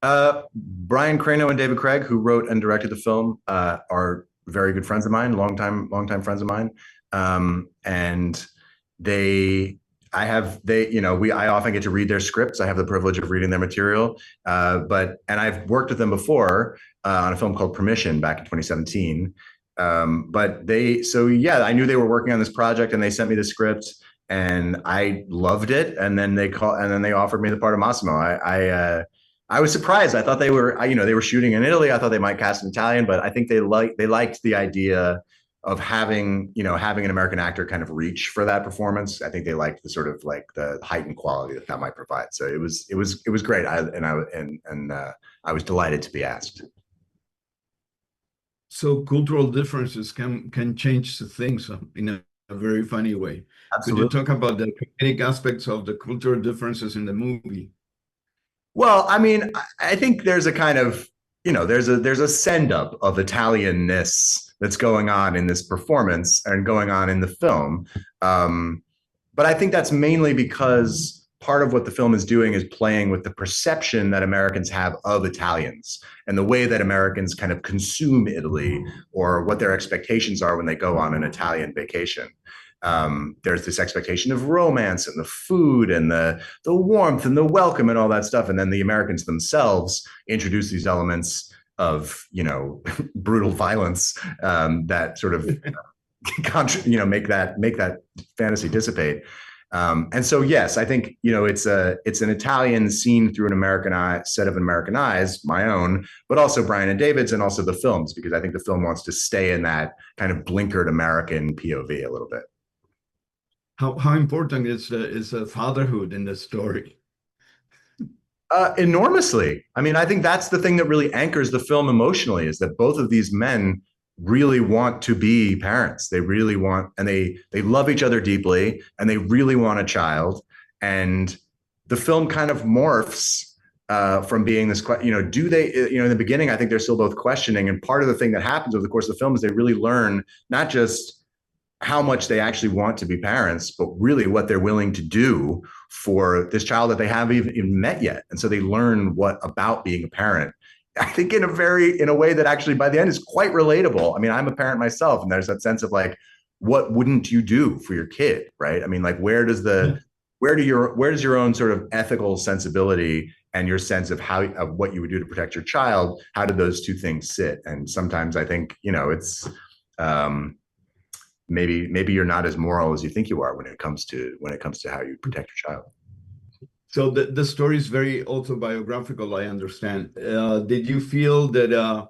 Brian Crano and David Craig, who wrote and directed the film, are very good friends of mine, longtime friends of mine. And they, I have, they, you know, I often get to read their scripts. I have the privilege of reading their material. And I've worked with them before on a film called Permission back in 2017. So yeah, I knew they were working on this project and they sent me the script and I loved it. And then they offered me the part of Massimo. I was surprised. I thought they were shooting in Italy. I thought they might cast an Italian, but I think they liked the idea of having an American actor kind of reach for that performance. I think they liked the sort of like the heightened quality that that might provide. So it was great. I was delighted to be asked. So cultural differences can change the things in a very funny way. Could you Absolutely. talk about the comedic aspects of the cultural differences in the movie? Well, I mean, I think there's a kind of, there's a send up of Italianness that's going on in this performance and going on in the film. But I think that's mainly because part of what the film is doing is playing with the perception that Americans have of Italians and the way that Americans kind of consume Italy or what their expectations are when they go on an Italian vacation. There's this expectation of romance and the food and the warmth and the welcome and all that stuff. And then the Americans themselves introduce these elements of, brutal violence that sort of, make that fantasy dissipate. And so, yes, I think, it's an Italian seen through a set of American eyes, my own, but also Brian and David's and also the film's, because I think the film wants to stay in that kind of blinkered American POV a little bit. How important is the fatherhood in the story? Enormously. I mean, I think that's the thing that really anchors the film emotionally is that both of these men really want to be parents. They really want, and they love each other deeply, and they really want a child. And the film kind of morphs from being this, do they, in the beginning, I think they're still both questioning. And part of the thing that happens over the course of the film is they really learn not just how much they actually want to be parents, but really what they're willing to do for this child that they haven't even met yet. And so they learn what about being a parent. I think in a way that actually by the end is quite relatable. I mean, I'm a parent myself, and there's that sense of like, what wouldn't you do for your kid, right? I mean, like, where does your own sort of ethical sensibility and your sense of what you would do to protect your child, how do those two things sit? And sometimes I think, it's maybe you're not as moral as you think you are when it comes to how you protect your child. So the story is very autobiographical, I understand. Did you feel that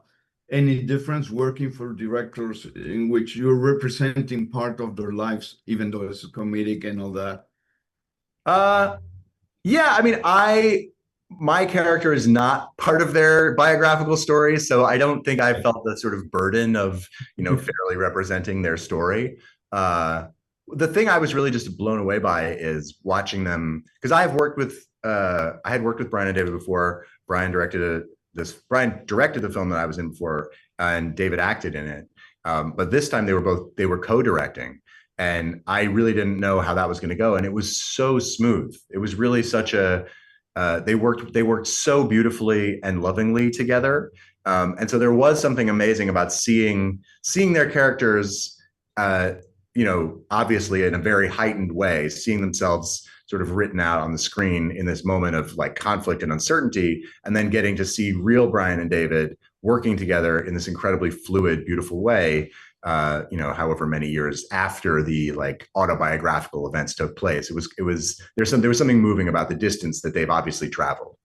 any difference working for directors in which you're representing part of their lives, even though it's comedic and all that? Yeah, I mean, my character is not part of their biographical story, so I don't think I felt the sort of burden of, fairly representing their story. The thing I was really just blown away by is watching them, because I had worked with Brian and David before. Brian directed the film that I was in before, and David acted in it. But this time they were co-directing, and I really didn't know how that was going to go, and it was so smooth. It was really such a they worked so beautifully and lovingly together, and so there was something amazing about seeing their characters. Obviously in a very heightened way, seeing themselves sort of written out on the screen in this moment of like conflict and uncertainty, and then getting to see real Brian and David working together in this incredibly fluid, beautiful way, however many years after the like autobiographical events took place. There was something moving about the distance that they've obviously traveled.